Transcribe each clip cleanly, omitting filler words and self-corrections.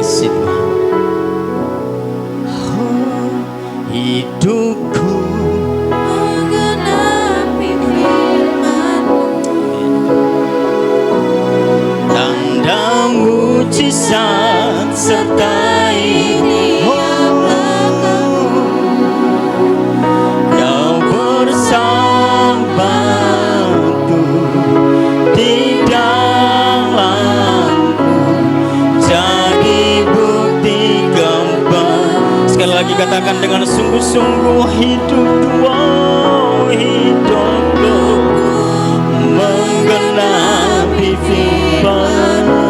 kasih Tuhan. Hidupku menggenapi firman-Mu. tanda mujizat sertai Kau bersamaku di dalamku, jadi bukti gembala. Sekali lagi katakan dengan sungguh-sungguh, hidupku menggenapi firman-Mu.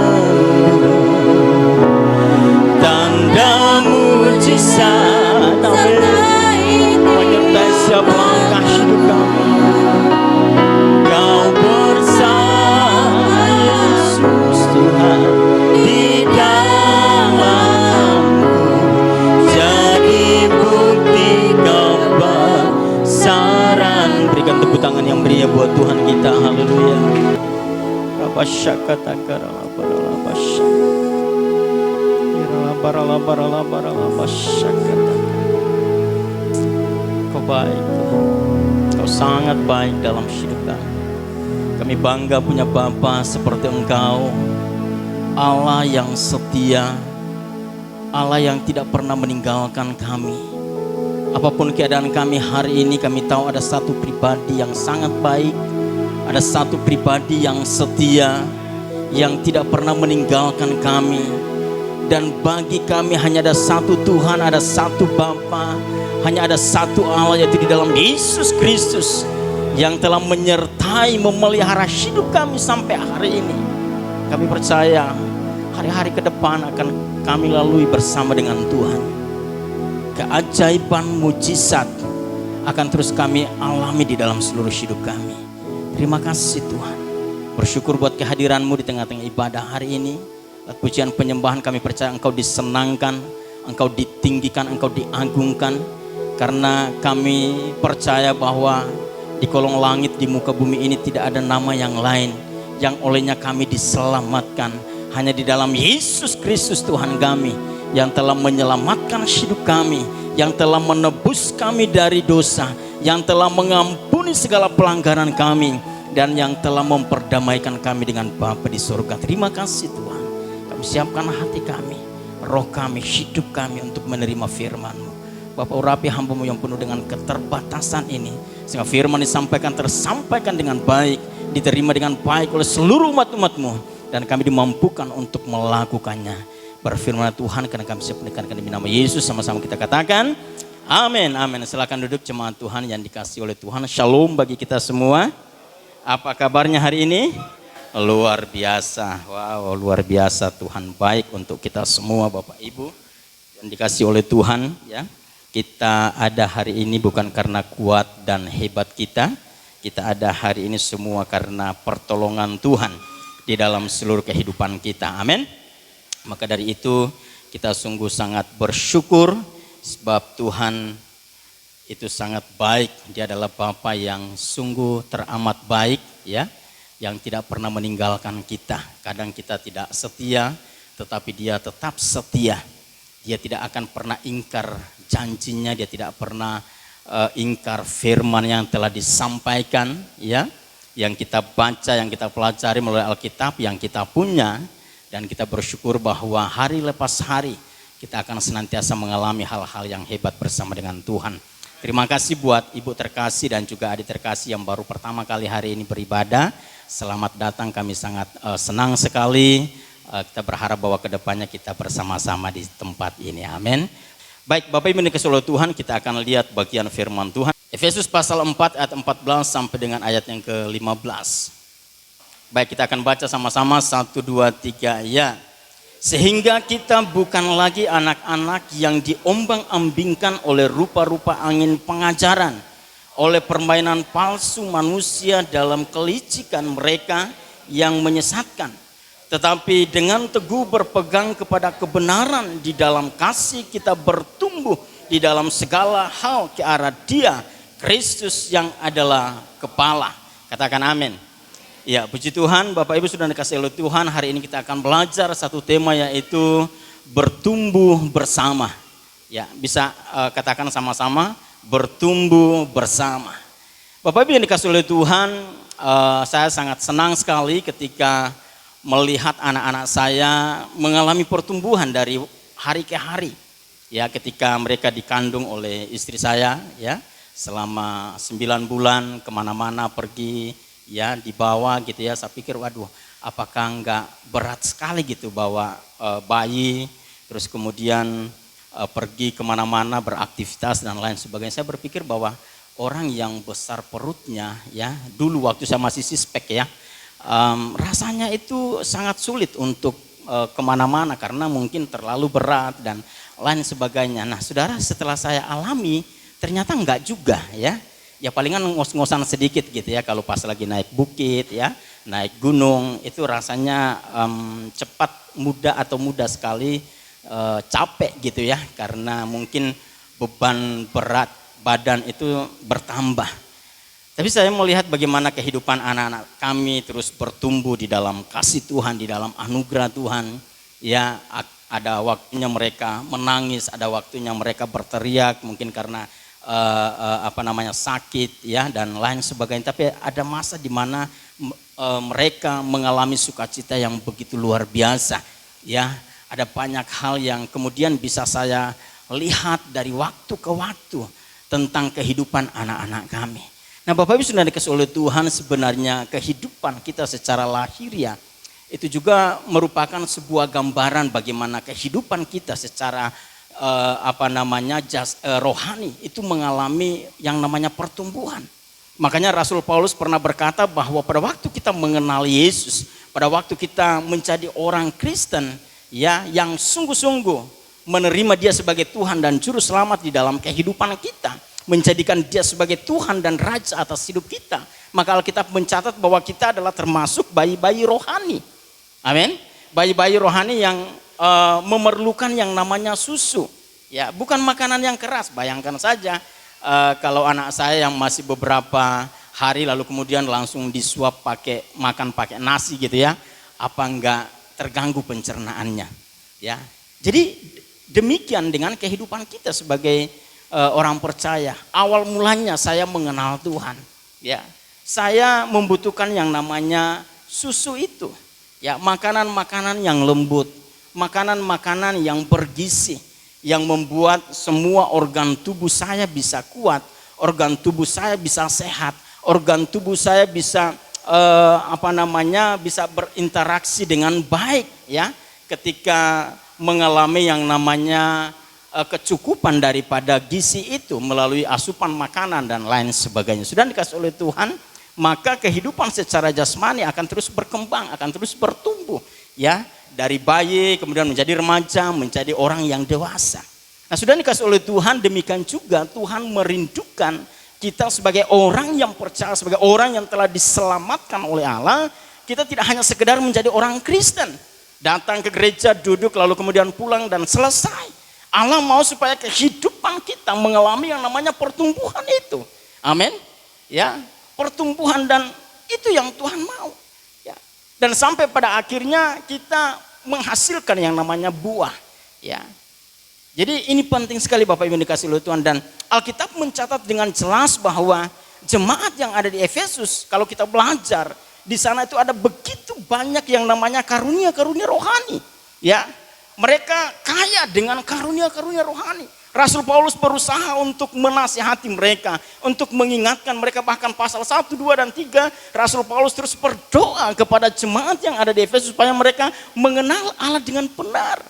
Tanda mujizat menyertai setiap langkah hidup kami. Kau bersama Yesus Tuhan di dalamku, jadi bukti kebesaran. Berikan tepuk tangan yang meriah buat Tuhan kita. Haleluya. Kau baik Tuhan. Kau sangat baik dalam hidup kami. Kami bangga punya Bapa seperti Engkau, Allah yang setia, Allah yang tidak pernah meninggalkan kami. Apapun keadaan kami hari ini, kami tahu ada satu pribadi yang sangat baik, ada satu pribadi yang setia, yang tidak pernah meninggalkan kami. Dan bagi kami hanya ada satu Tuhan, ada satu Bapa, hanya ada satu Allah, yaitu di dalam Yesus Kristus, yang telah menyertai, memelihara hidup kami sampai hari ini. Kami percaya hari-hari ke depan akan kami lalui bersama dengan Tuhan. Keajaiban mujizat akan terus kami alami di dalam seluruh hidup kami. Terima kasih Tuhan. Bersyukur buat kehadiran-Mu di tengah-tengah ibadah hari ini. Pujian penyembahan kami percaya Engkau disenangkan, Engkau ditinggikan, Engkau diagungkan. Karena kami percaya bahwa di kolong langit, di muka bumi ini tidak ada nama yang lain yang olehnya kami diselamatkan. Hanya di dalam Yesus Kristus Tuhan kami, yang telah menyelamatkan hidup kami, yang telah menebus kami dari dosa, yang telah mengampuni segala pelanggaran kami, dan yang telah memperdamaikan kami dengan Bapa di surga. Terima kasih Tuhan. Kami siapkan hati kami, roh kami, hidup kami untuk menerima firman-Mu. Bapak urapi hamba-Mu yang penuh dengan keterbatasan ini, sehingga firman disampaikan tersampaikan dengan baik, diterima dengan baik oleh seluruh umat-umat-Mu, dan kami dimampukan untuk melakukannya. Berfirman Tuhan, karena kami siap menekankan demi nama Yesus, sama-sama kita katakan amin, amin. Silakan duduk jemaat Tuhan yang dikasihi oleh Tuhan. Shalom bagi kita semua. Apa kabarnya hari ini? Luar biasa. Wow, luar biasa. Tuhan baik untuk kita semua Bapak Ibu yang dikasihi oleh Tuhan, ya. Kita ada hari ini bukan karena kuat dan hebat kita. Kita ada hari ini semua karena pertolongan Tuhan di dalam seluruh kehidupan kita. Amin. Maka dari itu kita sungguh sangat bersyukur sebab Tuhan itu sangat baik. Dia adalah Bapa yang sungguh teramat baik, ya, yang tidak pernah meninggalkan kita. Kadang kita tidak setia, tetapi Dia tetap setia. Dia tidak akan pernah ingkar janjinya, Dia tidak pernah ingkar firman yang telah disampaikan, ya, yang kita baca, yang kita pelajari melalui Alkitab yang kita punya. Dan kita bersyukur bahwa hari lepas hari kita akan senantiasa mengalami hal-hal yang hebat bersama dengan Tuhan. Terima kasih buat Ibu terkasih dan juga adik terkasih yang baru pertama kali hari ini beribadah. Selamat datang, kami sangat senang sekali. Kita berharap bahwa kedepannya kita bersama-sama di tempat ini. Amin. Baik, Bapak Ibu dikasihi oleh Tuhan, kita akan lihat bagian firman Tuhan. Efesus pasal 4 ayat 14 sampai dengan ayat yang ke-15. Baik, kita akan baca sama-sama 1, 2, 3 ya. Sehingga kita bukan lagi anak-anak yang diombang-ambingkan oleh rupa-rupa angin pengajaran, oleh permainan palsu manusia dalam kelicikan mereka yang menyesatkan. Tetapi dengan teguh berpegang kepada kebenaran di dalam kasih, kita bertumbuh di dalam segala hal ke arah Dia, Kristus yang adalah kepala. Katakan amin. Ya, puji Tuhan. Bapak Ibu sudah dikasihi oleh Tuhan, hari ini kita akan belajar satu tema, yaitu bertumbuh bersama. Ya, bisa katakan sama-sama, bertumbuh bersama. Bapak Ibu yang dikasihi oleh Tuhan, saya sangat senang sekali ketika melihat anak-anak saya mengalami pertumbuhan dari hari ke hari. Ya, ketika mereka dikandung oleh istri saya, ya, selama 9 bulan kemana-mana pergi, ya, dibawa gitu ya. Saya pikir, waduh, apakah enggak berat sekali gitu bawa bayi, terus kemudian pergi kemana-mana beraktivitas dan lain sebagainya. Saya berpikir bahwa orang yang besar perutnya, ya, dulu waktu saya masih sispek ya, rasanya itu sangat sulit untuk kemana-mana karena mungkin terlalu berat dan lain sebagainya. Nah saudara, setelah saya alami ternyata enggak juga ya. Ya palingan ngos-ngosan sedikit gitu ya kalau pas lagi naik bukit ya, naik gunung itu rasanya cepat mudah sekali capek gitu ya, karena mungkin beban berat badan itu bertambah. Tapi saya melihat bagaimana kehidupan anak-anak kami terus bertumbuh di dalam kasih Tuhan, di dalam anugerah Tuhan. Ya, ada waktunya mereka menangis, ada waktunya mereka berteriak mungkin karena sakit ya dan lain sebagainya. Tapi ada masa di mana mereka mengalami sukacita yang begitu luar biasa. Ya, ada banyak hal yang kemudian bisa saya lihat dari waktu ke waktu tentang kehidupan anak-anak kami. Nah Bapak Ibu sudah dikasihi oleh Tuhan, sebenarnya kehidupan kita secara lahiriah itu juga merupakan sebuah gambaran bagaimana kehidupan kita secara rohani itu mengalami yang namanya pertumbuhan. Makanya Rasul Paulus pernah berkata bahwa pada waktu kita mengenal Yesus, pada waktu kita menjadi orang Kristen ya, yang sungguh-sungguh menerima Dia sebagai Tuhan dan Juru Selamat di dalam kehidupan kita, menjadikan Dia sebagai Tuhan dan Raja atas hidup kita, maka Alkitab mencatat bahwa kita adalah termasuk bayi-bayi rohani. Amin. Bayi-bayi rohani yang memerlukan yang namanya susu. Ya, bukan makanan yang keras. Bayangkan saja kalau anak saya yang masih beberapa hari lalu kemudian langsung disuap makan pakai nasi gitu ya, apa enggak terganggu pencernaannya. Ya. Jadi demikian dengan kehidupan kita sebagai orang percaya. Awal mulanya saya mengenal Tuhan, ya. Saya membutuhkan yang namanya susu itu. Ya, makanan-makanan yang lembut, makanan-makanan yang bergizi, yang membuat semua organ tubuh saya bisa kuat, organ tubuh saya bisa sehat, organ tubuh saya bisa bisa berinteraksi dengan baik ya, ketika mengalami yang namanya kecukupan daripada gizi itu melalui asupan makanan dan lain sebagainya. Sudah dikasih oleh Tuhan, maka kehidupan secara jasmani akan terus berkembang, akan terus bertumbuh ya, dari bayi kemudian menjadi remaja, menjadi orang yang dewasa. Nah sudah dikasih oleh Tuhan, demikian juga Tuhan merindukan kita sebagai orang yang percaya, sebagai orang yang telah diselamatkan oleh Allah. Kita tidak hanya sekedar menjadi orang Kristen, datang ke gereja, duduk lalu kemudian pulang dan selesai. Allah mau supaya kehidupan kita mengalami yang namanya pertumbuhan itu. Amin. Ya, pertumbuhan, dan itu yang Tuhan mau. Ya. Dan sampai pada akhirnya kita menghasilkan yang namanya buah. Ya. Jadi ini penting sekali Bapak Ibu dikasihi oleh Tuhan, dan Alkitab mencatat dengan jelas bahwa jemaat yang ada di Efesus, kalau kita belajar di sana itu ada begitu banyak yang namanya karunia-karunia rohani. Ya. Mereka kaya dengan karunia-karunia rohani. Rasul Paulus berusaha untuk menasihati mereka, untuk mengingatkan mereka, bahkan pasal 1, 2, dan 3 Rasul Paulus terus berdoa kepada jemaat yang ada di Efesus supaya mereka mengenal Allah dengan benar.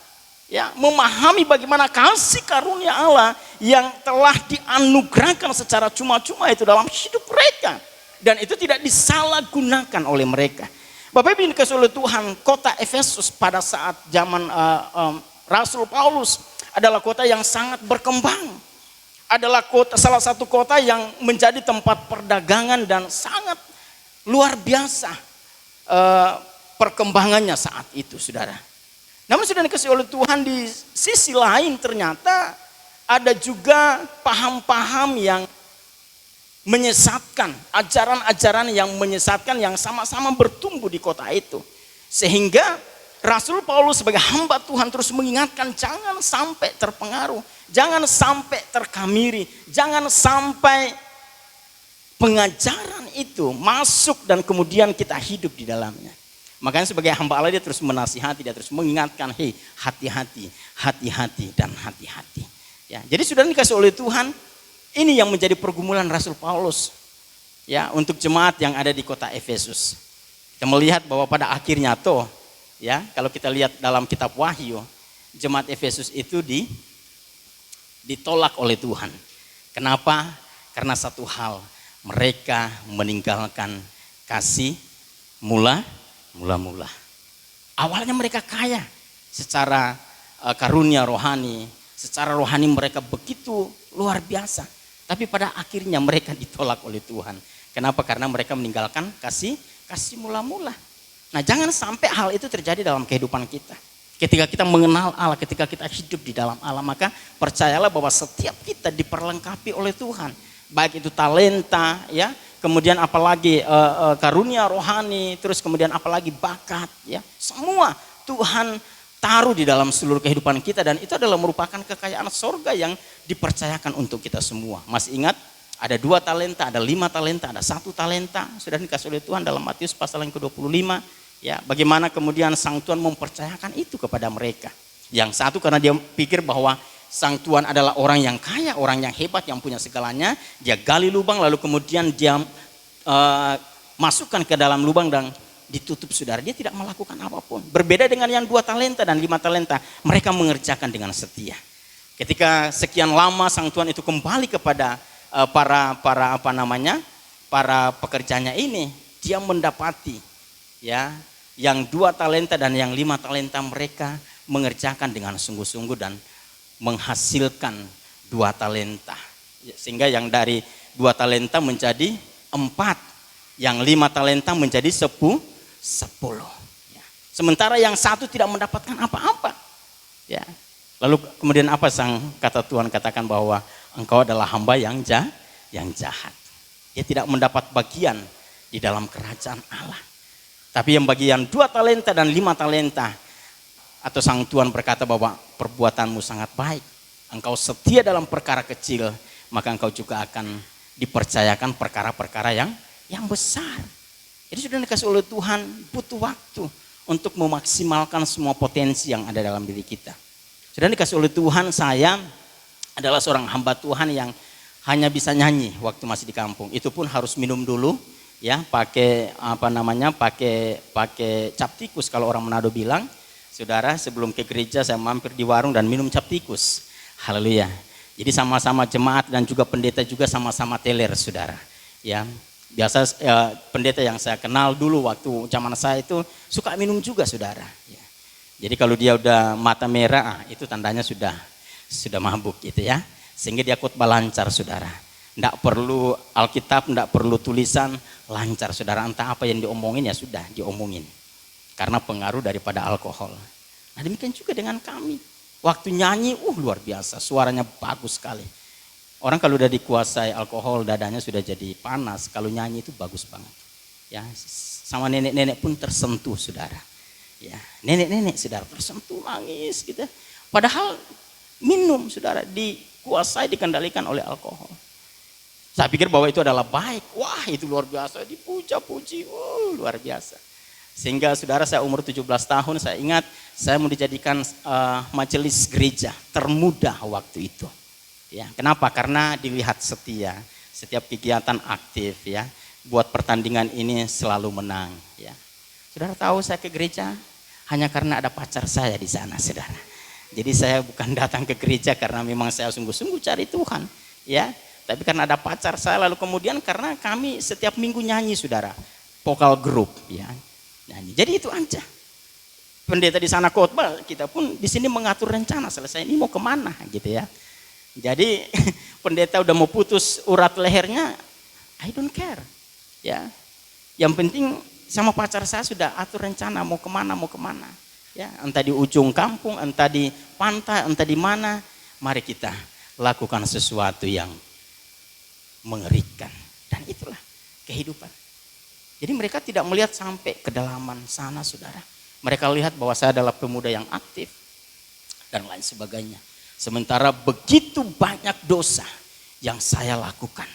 Ya, memahami bagaimana kasih karunia Allah yang telah dianugerahkan secara cuma-cuma itu dalam hidup mereka, dan itu tidak disalahgunakan oleh mereka. Bapak Ibu dikasihi oleh Tuhan, kota Efesus pada saat zaman Rasul Paulus adalah kota yang sangat berkembang. Adalah salah satu kota yang menjadi tempat perdagangan dan sangat luar biasa perkembangannya saat itu, saudara. Namun sudah dikasihi oleh Tuhan, di sisi lain ternyata ada juga paham-paham yang menyesatkan, ajaran-ajaran yang menyesatkan yang sama-sama bertumbuh di kota itu. Sehingga Rasul Paulus sebagai hamba Tuhan terus mengingatkan jangan sampai terpengaruh, jangan sampai terkamiri, jangan sampai pengajaran itu masuk dan kemudian kita hidup di dalamnya. Makanya sebagai hamba Allah dia terus menasihati, dia terus mengingatkan, hei hati-hati, hati-hati dan hati-hati. Ya, jadi sudah dikasih oleh Tuhan, ini yang menjadi pergumulan Rasul Paulus ya untuk jemaat yang ada di kota Efesus. Kita melihat bahwa pada akhirnya ya, kalau kita lihat dalam kitab Wahyu, jemaat Efesus itu ditolak oleh Tuhan. Kenapa? Karena satu hal, mereka meninggalkan kasih mula-mula. Awalnya mereka kaya secara karunia rohani, secara rohani mereka begitu luar biasa. Tapi pada akhirnya mereka ditolak oleh Tuhan. Kenapa? Karena mereka meninggalkan kasih mula-mula. Nah, jangan sampai hal itu terjadi dalam kehidupan kita. Ketika kita mengenal Allah, ketika kita hidup di dalam Allah, maka percayalah bahwa setiap kita diperlengkapi oleh Tuhan. Baik itu talenta, ya, kemudian apalagi karunia rohani, terus kemudian apalagi bakat, ya. Semua Tuhan taruh di dalam seluruh kehidupan kita dan itu adalah merupakan kekayaan sorga yang dipercayakan untuk kita semua. Masih ingat? Ada 2 talenta, ada 5 talenta, ada 1 talenta. Sudah dikasih oleh Tuhan dalam Matius pasal yang ke-25. Ya, bagaimana kemudian Sang Tuhan mempercayakan itu kepada mereka. Yang satu karena dia pikir bahwa Sang Tuhan adalah orang yang kaya, orang yang hebat, yang punya segalanya. Dia gali lubang lalu kemudian dia masukkan ke dalam lubang dan ditutup, saudara. Dia tidak melakukan apapun. Berbeda dengan yang 2 talenta dan 5 talenta. Mereka mengerjakan dengan setia. Ketika sekian lama Sang Tuhan itu kembali kepada para pekerjanya ini, dia mendapati ya yang 2 talenta dan yang 5 talenta mereka mengerjakan dengan sungguh-sungguh dan menghasilkan 2 talenta. Sehingga yang dari 2 talenta menjadi 4, yang 5 talenta menjadi 10. Ya. Sementara yang 1 tidak mendapatkan apa-apa. Ya. Lalu kemudian apa kata Tuhan katakan bahwa engkau adalah hamba yang jahat. Dia tidak mendapat bagian di dalam kerajaan Allah. Tapi yang bagian 2 talenta dan 5 talenta, atau Sang Tuhan berkata bahwa perbuatanmu sangat baik. Engkau setia dalam perkara kecil, maka engkau juga akan dipercayakan perkara-perkara yang besar. Jadi sudah dikasih oleh Tuhan butuh waktu untuk memaksimalkan semua potensi yang ada dalam diri kita. Sudah dikasih oleh Tuhan, saya adalah seorang hamba Tuhan yang hanya bisa nyanyi waktu masih di kampung. Itu pun harus minum dulu, ya, pakai cap tikus kalau orang Manado bilang. Saudara, sebelum ke gereja saya mampir di warung dan minum cap tikus. Haleluya. Jadi sama-sama jemaat dan juga pendeta juga sama-sama teler, saudara. Ya, biasa pendeta yang saya kenal dulu waktu zaman saya itu suka minum juga, saudara. Ya. Jadi kalau dia udah mata merah, itu tandanya sudah mabuk gitu ya. Sehingga dia khotbah lancar, saudara. Enggak perlu Alkitab, enggak perlu tulisan, lancar, saudara. Entah apa yang diomongin ya sudah diomongin. Karena pengaruh daripada alkohol. Nah, demikian juga dengan kami. Waktu nyanyi, luar biasa, suaranya bagus sekali. Orang kalau udah dikuasai alkohol, dadanya sudah jadi panas. Kalau nyanyi itu bagus banget. Ya, sama nenek-nenek pun tersentuh, saudara. Ya, nenek-nenek, saudara, tersentuh, nangis gitu. Padahal minum, saudara, dikuasai, dikendalikan oleh alkohol. Saya pikir bahwa itu adalah baik. Wah, itu luar biasa, dipuja-puji, luar biasa. Sehingga saudara, saya umur 17 tahun, saya ingat saya mau dijadikan majelis gereja termuda waktu itu. Ya, kenapa? Karena dilihat setia, setiap kegiatan aktif, ya, buat pertandingan ini selalu menang. Ya. Saudara tahu saya ke gereja hanya karena ada pacar saya di sana, saudara. Jadi saya bukan datang ke gereja karena memang saya sungguh-sungguh cari Tuhan, ya. Tapi karena ada pacar saya, lalu kemudian karena kami setiap minggu nyanyi, saudara, vokal grup, ya, nyanyi. Jadi itu aja. Pendeta di sana khotbah, kita pun di sini mengatur rencana selesai ini mau kemana, gitu ya. Jadi pendeta udah mau putus urat lehernya, I don't care, ya. Yang penting sama pacar saya sudah atur rencana mau kemana, ya. Entah di ujung kampung, entah di pantai, entah di mana, mari kita lakukan sesuatu yang mengerikan. Dan itulah kehidupan. Jadi mereka tidak melihat sampai kedalaman sana, saudara. Mereka lihat bahwa saya adalah pemuda yang aktif dan lain sebagainya. Sementara begitu banyak dosa yang saya lakukan.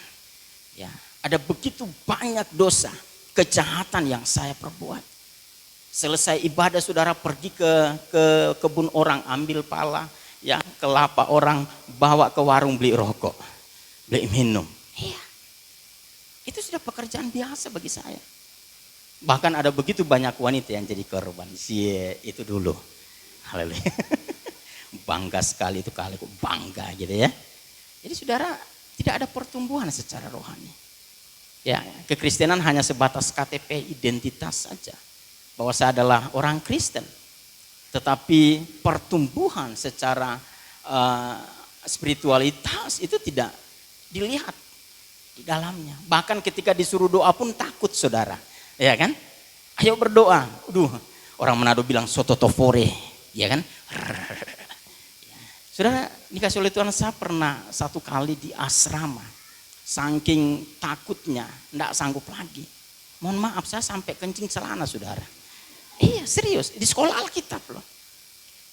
Ya, ada begitu banyak dosa, kejahatan yang saya perbuat. Selesai ibadah saudara pergi ke kebun orang, ambil pala, ya, kelapa orang, bawa ke warung beli rokok, beli minum. Iya. Itu sudah pekerjaan biasa bagi saya. Bahkan ada begitu banyak wanita yang jadi korban. Itu dulu. Haleluya. Bangga sekali itu kali kok bangga gitu ya. Jadi saudara, tidak ada pertumbuhan secara rohani. Ya, kekristenan hanya sebatas KTP identitas saja. Bahwa saya adalah orang Kristen. Tetapi pertumbuhan secara spiritualitas itu tidak dilihat di dalamnya. Bahkan ketika disuruh doa pun takut saudara. Ya kan? Ayo berdoa. Orang Manado bilang sototofore. Ya kan? Saudara, dikasih oleh Tuhan, saya pernah satu kali di asrama. Saking takutnya, enggak sanggup lagi. Mohon maaf, saya sampai kencing celana saudara. Iya serius, di sekolah Alkitab loh.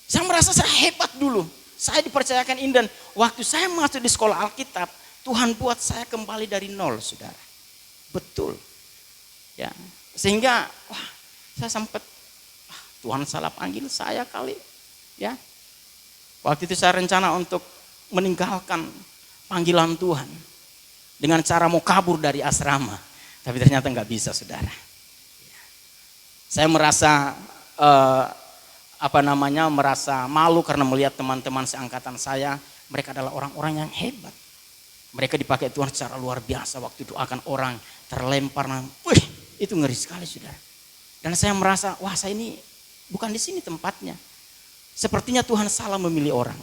Saya merasa saya hebat dulu. Saya dipercayakan ini dan waktu saya masuk di sekolah Alkitab, Tuhan buat saya kembali dari nol saudara. Betul. Ya, sehingga saya sempat Tuhan salah panggil saya kali. Ya. Waktu itu saya rencana untuk meninggalkan panggilan Tuhan dengan cara mau kabur dari asrama, tapi ternyata nggak bisa saudara. Saya merasa merasa malu karena melihat teman-teman seangkatan saya, mereka adalah orang-orang yang hebat. Mereka dipakai Tuhan secara luar biasa, waktu doakan orang terlempar, itu ngeri sekali saudara. Dan saya merasa, saya ini bukan di sini tempatnya. Sepertinya Tuhan salah memilih orang.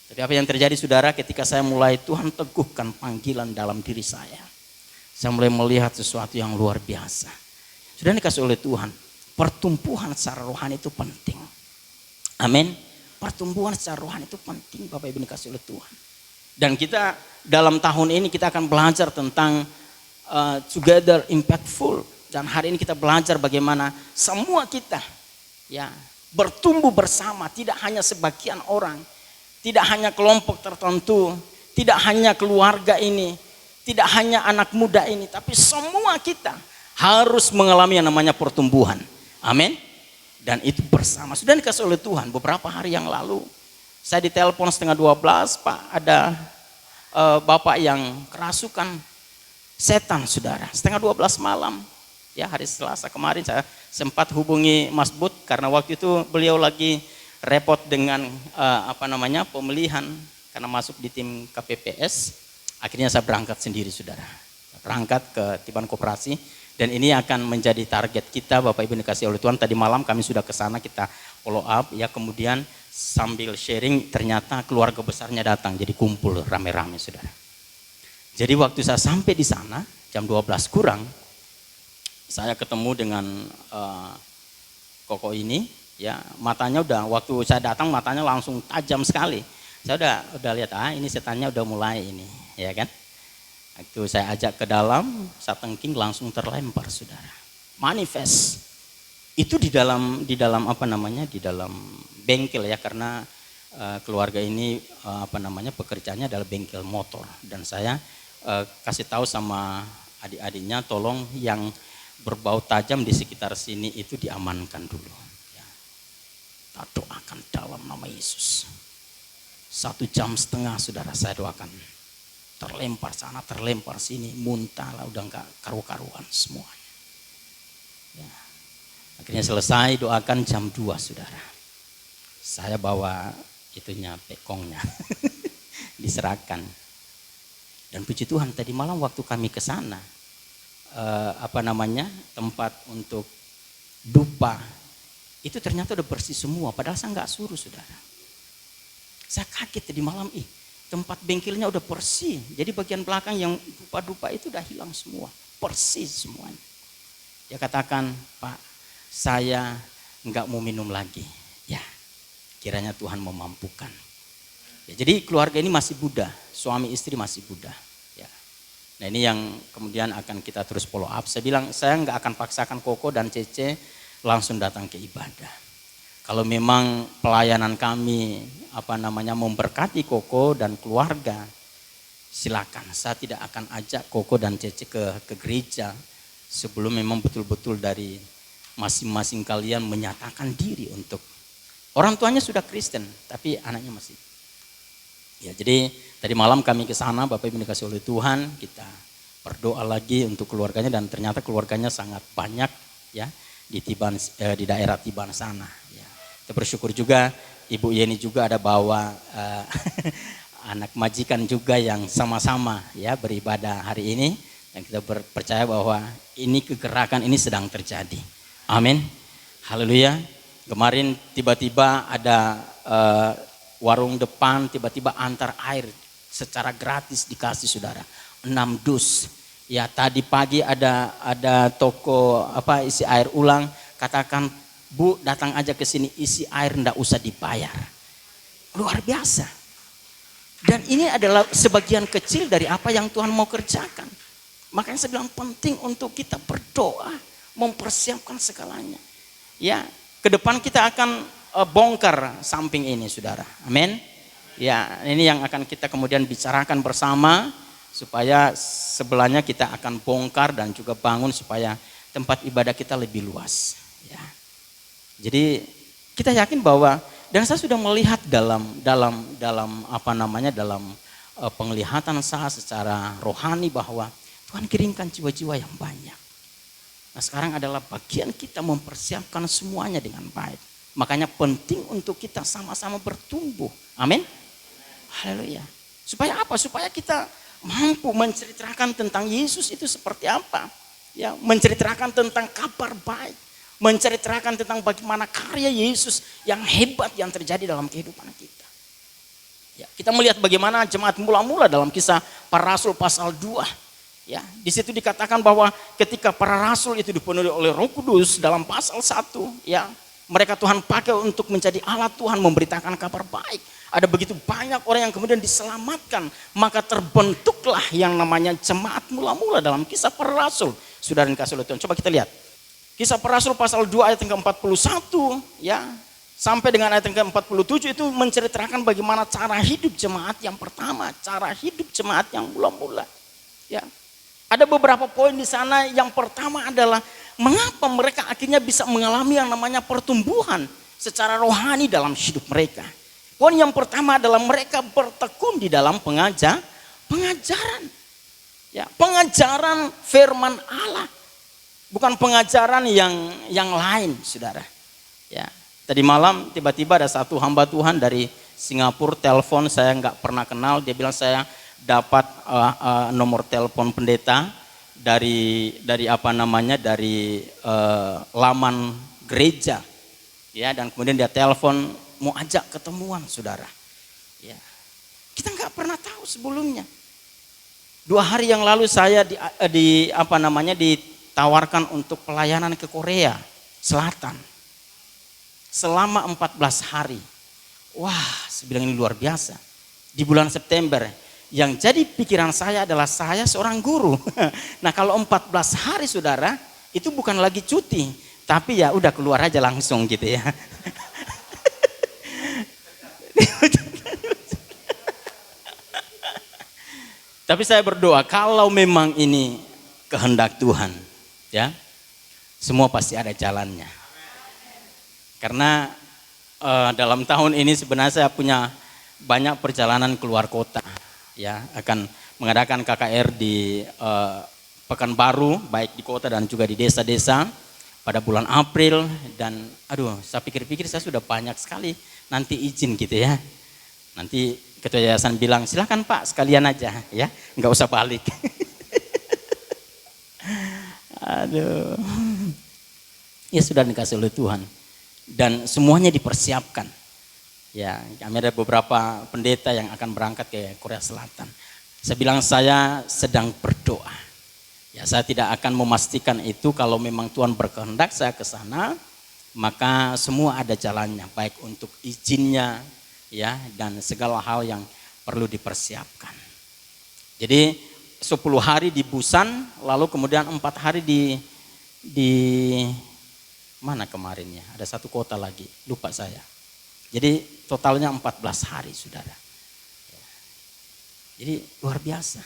Tapi apa yang terjadi saudara, ketika saya mulai Tuhan teguhkan panggilan dalam diri saya. Saya mulai melihat sesuatu yang luar biasa. Sudah dikasih oleh Tuhan, pertumbuhan secara rohani itu penting. Amin. Pertumbuhan secara rohani itu penting Bapak Ibu dikasih oleh Tuhan. Dan kita dalam tahun ini kita akan belajar tentang together impactful. Dan hari ini kita belajar bagaimana semua kita ya bertumbuh bersama, tidak hanya sebagian orang, tidak hanya kelompok tertentu, tidak hanya keluarga ini, tidak hanya anak muda ini, tapi semua kita harus mengalami yang namanya pertumbuhan. Amin. Dan itu bersama. Sudah dikasih oleh Tuhan beberapa hari yang lalu. Saya ditelepon 11:30, Pak, ada bapak yang kerasukan setan saudara. 11:30 malam. Ya, hari Selasa kemarin saya sempat hubungi Mas Bud karena waktu itu beliau lagi repot dengan pemilihan karena masuk di tim KPPS. Akhirnya saya berangkat sendiri saudara. Berangkat ke Tiban Koperasi dan ini akan menjadi target kita Bapak Ibu dikasih oleh Tuhan. Tadi malam kami sudah ke sana, kita follow up ya, kemudian sambil sharing ternyata keluarga besarnya datang, jadi kumpul rame-rame saudara. Jadi waktu saya sampai di sana jam 12 kurang, saya ketemu dengan koko ini, ya matanya udah, waktu saya datang matanya langsung tajam sekali. Saya udah lihat, ini setannya udah mulai ini, ya kan. Waktu saya ajak ke dalam, satengking langsung terlempar saudara. Manifest. Itu di dalam di dalam bengkel ya, karena keluarga ini pekerjaannya adalah bengkel motor, dan saya kasih tahu sama adik-adiknya tolong yang berbau tajam di sekitar sini itu diamankan dulu. Ya. Kita doakan dalam nama Yesus. 1,5 jam saudara saya doakan. Terlempar sana, terlempar sini, muntah lah, udah enggak karu-karuan semuanya. Ya. Akhirnya selesai doakan jam 2 saudara. Saya bawa itunya, pekongnya, diserahkan. Dan puji Tuhan tadi malam waktu kami ke sana, tempat untuk dupa itu ternyata udah bersih semua, padahal saya nggak suruh saudara. Saya kaget tadi malam, tempat bengkelnya udah bersih, jadi bagian belakang yang dupa-dupa itu udah hilang semua, bersih semuanya. Dia katakan, Pak, saya nggak mau minum lagi. Ya, kiranya Tuhan memampukan. Ya, jadi keluarga ini masih Buddha, suami istri masih Buddha. Nah ini yang kemudian akan kita terus follow up. Saya bilang saya nggak akan paksakan Koko dan Cece langsung datang ke ibadah. Kalau memang pelayanan kami memberkati Koko dan keluarga, silakan. Saya tidak akan ajak Koko dan Cece ke gereja sebelum memang betul-betul dari masing-masing kalian menyatakan diri untuk orang tuanya sudah Kristen, tapi anaknya masih. Ya, jadi tadi malam kami ke sana, Bapak Ibu dikasih oleh Tuhan, kita berdoa lagi untuk keluarganya dan ternyata keluarganya sangat banyak ya di daerah Tiban sana. Ya. Kita bersyukur juga Ibu Yeni juga ada bawa anak majikan juga yang sama-sama ya beribadah hari ini, dan kita percaya bahwa ini kegerakan ini sedang terjadi. Amin. Haleluya. Kemarin tiba-tiba ada warung depan tiba-tiba antar air secara gratis dikasih saudara 6 dus. Ya tadi pagi ada toko isi air ulang, katakan Bu datang aja ke sini isi air ndak usah dibayar. Luar biasa. Dan ini adalah sebagian kecil dari apa yang Tuhan mau kerjakan. Makanya saya bilang penting untuk kita berdoa, mempersiapkan segalanya. Ya, ke depan kita akan bongkar samping ini saudara. Amin. Ya, ini yang akan kita kemudian bicarakan bersama supaya sebelahnya kita akan bongkar dan juga bangun supaya tempat ibadah kita lebih luas. Ya. Jadi kita yakin bahwa dan saya sudah melihat dalam penglihatan saya secara rohani bahwa Tuhan kirimkan jiwa-jiwa yang banyak. Nah sekarang adalah bagian kita mempersiapkan semuanya dengan baik. Makanya penting untuk kita sama-sama bertumbuh. Amin. Haleluya. Supaya apa? Supaya kita mampu menceritakan tentang Yesus itu seperti apa. Ya, menceritakan tentang kabar baik. Menceritakan tentang bagaimana karya Yesus yang hebat yang terjadi dalam kehidupan kita. Ya, kita melihat bagaimana jemaat mula-mula dalam kisah para rasul pasal 2. Ya, di situ dikatakan bahwa ketika para rasul itu dipenuhi oleh Roh Kudus dalam pasal 1, ya, mereka Tuhan pakai untuk menjadi alat Tuhan memberitakan kabar baik. Ada begitu banyak orang yang kemudian diselamatkan, maka terbentuklah yang namanya jemaat mula-mula dalam kisah para rasul. Saudara yang kasih oleh Tuhan, coba kita lihat. Kisah para rasul pasal 2 ayat yang ke-41 ya sampai dengan ayat yang ke-47 itu menceritakan bagaimana cara hidup jemaat yang pertama, cara hidup jemaat yang mula-mula. Ya. Ada beberapa poin di sana. Yang pertama adalah mengapa mereka akhirnya bisa mengalami yang namanya pertumbuhan secara rohani dalam hidup mereka. Poin yang pertama adalah mereka bertekun di dalam pengajaran. Ya, pengajaran firman Allah. Bukan pengajaran yang lain, saudara. Ya, tadi malam tiba-tiba ada satu hamba Tuhan dari Singapura telepon, saya nggak pernah kenal. Dia bilang saya dapat nomor telepon pendeta dari laman gereja. Ya, dan kemudian dia telepon mau ajak ketemuan, saudara. Ya, kita nggak pernah tahu sebelumnya. 2 hari yang lalu saya ditawarkan untuk pelayanan ke Korea Selatan selama 14 hari. Wah, saya bilang ini luar biasa. Di bulan September, yang jadi pikiran saya adalah saya seorang guru. Nah kalau 14 hari saudara, itu bukan lagi cuti, tapi ya udah keluar aja langsung gitu ya. Tapi saya berdoa kalau memang ini kehendak Tuhan, ya, semua pasti ada jalannya. Karena dalam tahun ini sebenarnya saya punya banyak perjalanan keluar kota, ya, akan mengadakan KKR di Pekanbaru, baik di kota dan juga di desa-desa pada bulan April. Dan saya pikir-pikir saya sudah banyak sekali nanti izin gitu ya. Nanti ketua yayasan bilang silakan Pak sekalian aja ya, nggak usah balik. Aduh, ya sudah dikasih oleh Tuhan dan semuanya dipersiapkan. Ya, kami ada beberapa pendeta yang akan berangkat ke Korea Selatan. Saya bilang saya sedang berdoa. Ya, saya tidak akan memastikan itu, kalau memang Tuhan berkehendak saya ke sana, maka semua ada jalannya, baik untuk izinnya, ya, dan segala hal yang perlu dipersiapkan. Jadi 10 hari di Busan, lalu kemudian 4 hari di Mana kemarinnya? Ada satu kota lagi, lupa saya. Jadi totalnya 14 hari saudara. Jadi luar biasa.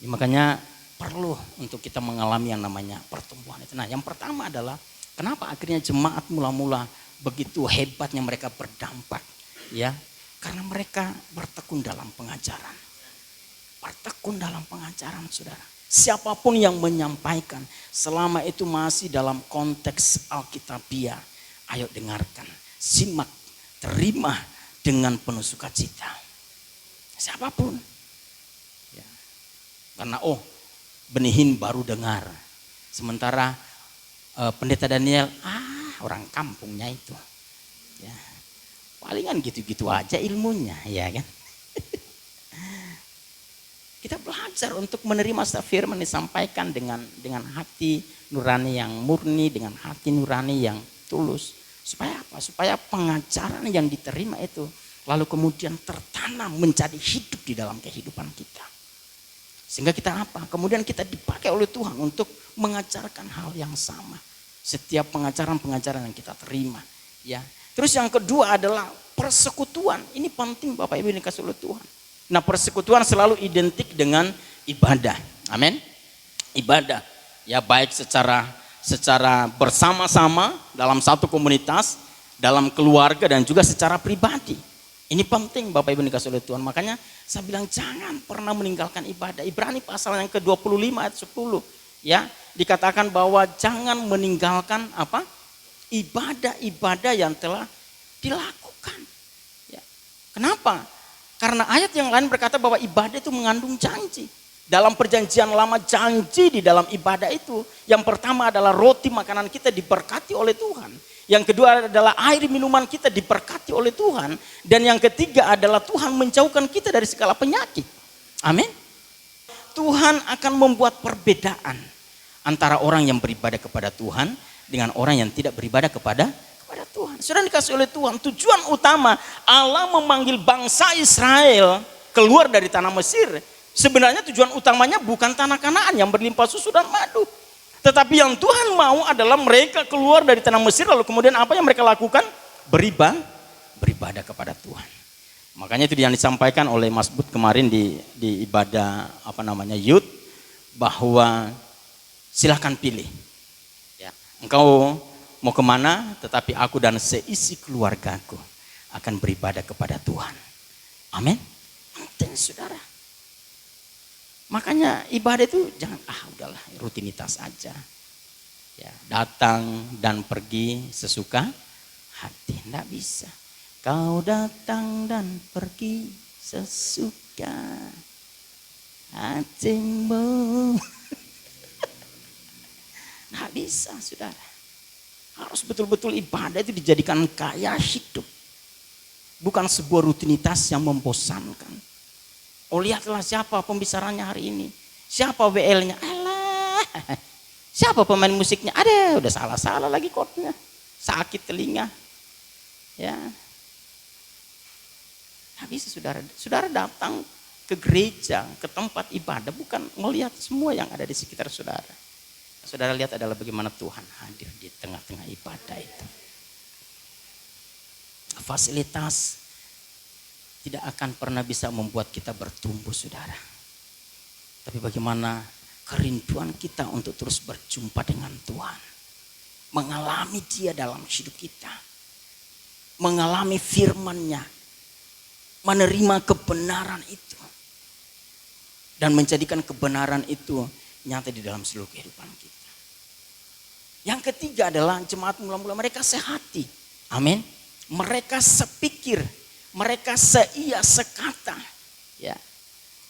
Ya, makanya perlu untuk kita mengalami yang namanya pertumbuhan itu. Nah yang pertama adalah kenapa akhirnya jemaat mula-mula begitu hebatnya mereka berdampak. Ya, karena mereka bertekun dalam pengajaran. Bertekun dalam pengajaran saudara. Siapapun yang menyampaikan selama itu masih dalam konteks Alkitabiah, ayo dengarkan, simak, terima dengan penuh sukacita. Siapapun. Ya. Karena Benihin baru dengar. Sementara pendeta Daniel, orang kampungnya itu. Ya. Palingan gitu-gitu aja ilmunya, ya kan? Kita belajar untuk menerima firman disampaikan dengan hati nurani yang murni, dengan hati nurani yang tulus. Supaya apa? Supaya pengajaran yang diterima itu lalu kemudian tertanam menjadi hidup di dalam kehidupan kita. Sehingga kita apa? Kemudian kita dipakai oleh Tuhan untuk mengajarkan hal yang sama. Setiap pengajaran-pengajaran yang kita terima. Ya. Terus yang kedua adalah persekutuan. Ini penting Bapak Ibu yang dikasih oleh Tuhan. Nah persekutuan selalu identik dengan ibadah. Amin. Ibadah. Ya baik secara bersama-sama dalam satu komunitas, dalam keluarga dan juga secara pribadi. Ini penting Bapak Ibu dikasih oleh Tuhan. Makanya saya bilang jangan pernah meninggalkan ibadah. Ibrani pasal yang ke-25 ayat 10. Ya, dikatakan bahwa jangan meninggalkan apa? Ibadah-ibadah yang telah dilakukan. Ya. Kenapa? Karena ayat yang lain berkata bahwa ibadah itu mengandung janji. Dalam perjanjian lama janji di dalam ibadah itu. Yang pertama adalah roti makanan kita diberkati oleh Tuhan. Yang kedua adalah air minuman kita diberkati oleh Tuhan. Dan yang ketiga adalah Tuhan menjauhkan kita dari segala penyakit. Amin. Tuhan akan membuat perbedaan antara orang yang beribadah kepada Tuhan dengan orang yang tidak beribadah kepada Tuhan. Sudah dikasih oleh Tuhan. Tujuan utama Allah memanggil bangsa Israel keluar dari tanah Mesir. Sebenarnya tujuan utamanya bukan tanah Kanaan yang berlimpah susu dan madu. Tetapi yang Tuhan mau adalah mereka keluar dari tanah Mesir lalu kemudian apa yang mereka lakukan? Beribadah kepada Tuhan. Makanya itu yang disampaikan oleh Mas Bud kemarin di ibadah youth, bahwa silahkan pilih. Ya, engkau mau kemana, tetapi aku dan seisi keluargaku akan beribadah kepada Tuhan. Amin. Penting saudara. Makanya ibadah itu jangan udahlah rutinitas aja. Ya, datang dan pergi sesuka hati, enggak bisa. Kau datang dan pergi sesuka hatimu. Enggak bisa saudara. Harus betul-betul ibadah itu dijadikan gaya hidup. Bukan sebuah rutinitas yang membosankan. Lihatlah siapa pembicaranya hari ini. Siapa WL-nya. Alah. Siapa pemain musiknya. Udah salah-salah lagi chordnya. Sakit telinga. Ya. Habis saudara datang ke gereja, ke tempat ibadah. Bukan melihat semua yang ada di sekitar saudara. Saudara lihat adalah bagaimana Tuhan hadir di tengah-tengah ibadah itu. Fasilitas tidak akan pernah bisa membuat kita bertumbuh saudara. Tapi bagaimana kerinduan kita untuk terus berjumpa dengan Tuhan. Mengalami Dia dalam hidup kita. Mengalami firman-Nya. Menerima kebenaran itu. Dan menjadikan kebenaran itu nyata di dalam seluruh kehidupan kita. Yang ketiga adalah jemaat mula-mula mereka sehati. Amin. Mereka sepikir. Mereka seia sekata. Ya.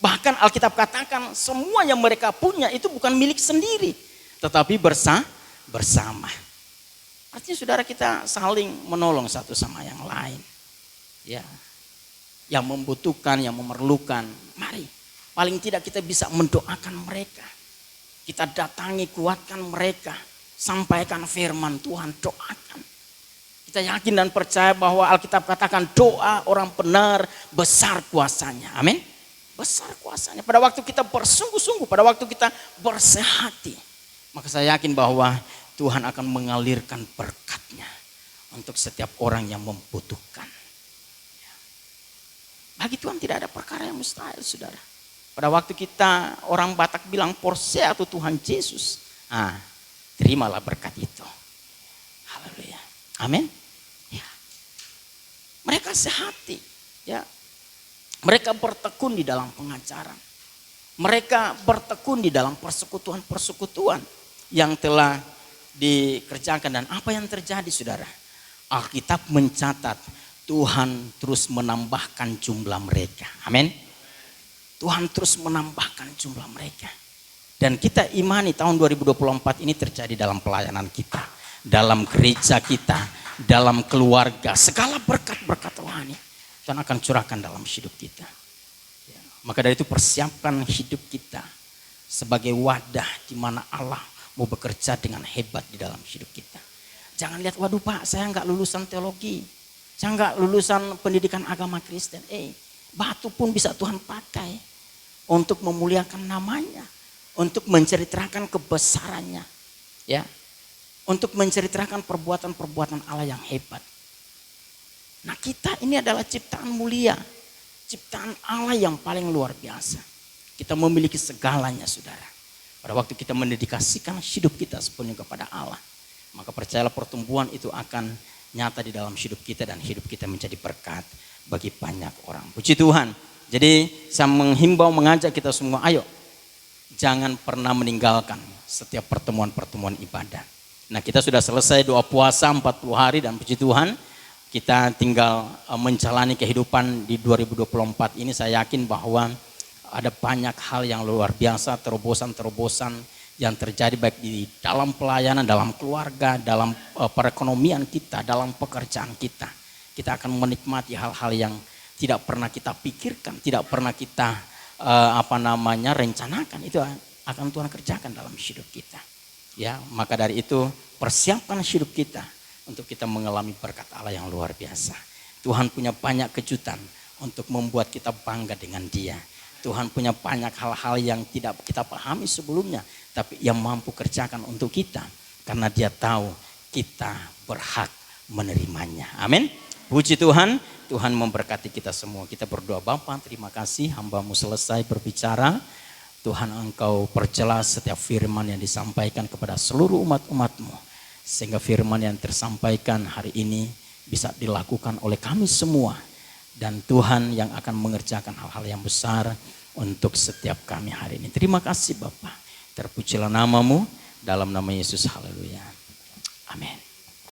Bahkan Alkitab katakan semua yang mereka punya itu bukan milik sendiri. Tetapi bersama. Artinya saudara kita saling menolong satu sama yang lain. Ya. Yang membutuhkan, yang memerlukan. Mari. Paling tidak kita bisa mendoakan mereka. Kita datangi, kuatkan mereka. Sampaikan firman Tuhan, doakan. Kita yakin dan percaya bahwa Alkitab katakan doa orang benar besar kuasanya. Amin. Besar kuasanya. Pada waktu kita bersungguh-sungguh, pada waktu kita bersehati. Maka saya yakin bahwa Tuhan akan mengalirkan berkat-Nya untuk setiap orang yang membutuhkan. Bagi Tuhan tidak ada perkara yang mustahil, saudara. Pada waktu kita orang Batak bilang porse atau Tuhan Yesus, terimalah berkat itu. Haleluya. Amin. Ya. Mereka sehati, ya. Mereka bertekun di dalam pengajaran. Mereka bertekun di dalam persekutuan-persekutuan yang telah dikerjakan. Dan apa yang terjadi, saudara? Alkitab mencatat Tuhan terus menambahkan jumlah mereka. Amin. Tuhan terus menambahkan jumlah mereka. Dan kita imani tahun 2024 ini terjadi dalam pelayanan kita, dalam gereja kita, dalam keluarga. Segala berkat-berkat rohani Tuhan akan curahkan dalam hidup kita. Ya, maka dari itu persiapkan hidup kita sebagai wadah di mana Allah mau bekerja dengan hebat di dalam hidup kita. Jangan lihat, waduh Pak, saya enggak lulusan teologi. Saya enggak lulusan pendidikan agama Kristen. Batu pun bisa Tuhan pakai untuk memuliakan namanya, untuk menceritakan kebesarannya, ya, untuk menceritakan perbuatan-perbuatan Allah yang hebat. Nah, kita ini adalah ciptaan mulia, ciptaan Allah yang paling luar biasa. Kita memiliki segalanya, saudara. Pada waktu kita mendedikasikan hidup kita sepenuhnya kepada Allah, maka percayalah pertumbuhan itu akan nyata di dalam hidup kita dan hidup kita menjadi berkat bagi banyak orang. Puji Tuhan. Jadi saya menghimbau, mengajak kita semua, ayo jangan pernah meninggalkan setiap pertemuan-pertemuan ibadah. Nah, kita sudah selesai doa puasa 40 hari dan puji Tuhan kita tinggal menjalani kehidupan di 2024 ini. Saya yakin bahwa ada banyak hal yang luar biasa, terobosan-terobosan yang terjadi baik di dalam pelayanan, dalam keluarga, dalam perekonomian kita, dalam pekerjaan kita. Kita akan menikmati hal-hal yang tidak pernah kita pikirkan, tidak pernah kita rencanakan. Itu akan Tuhan kerjakan dalam hidup kita. Ya, maka dari itu persiapkan hidup kita untuk kita mengalami berkat Allah yang luar biasa. Tuhan punya banyak kejutan untuk membuat kita bangga dengan Dia. Tuhan punya banyak hal-hal yang tidak kita pahami sebelumnya, tapi yang mampu kerjakan untuk kita karena Dia tahu kita berhak menerimanya. Amin. Puji Tuhan, Tuhan memberkati kita semua. Kita berdoa, Bapa, terima kasih hamba-Mu selesai berbicara. Tuhan, Engkau perjelas setiap firman yang disampaikan kepada seluruh umat-umat-Mu. Sehingga firman yang tersampaikan hari ini bisa dilakukan oleh kami semua. Dan Tuhan yang akan mengerjakan hal-hal yang besar untuk setiap kami hari ini. Terima kasih Bapa. Terpujilah nama-Mu dalam nama Yesus. Haleluya. Amin.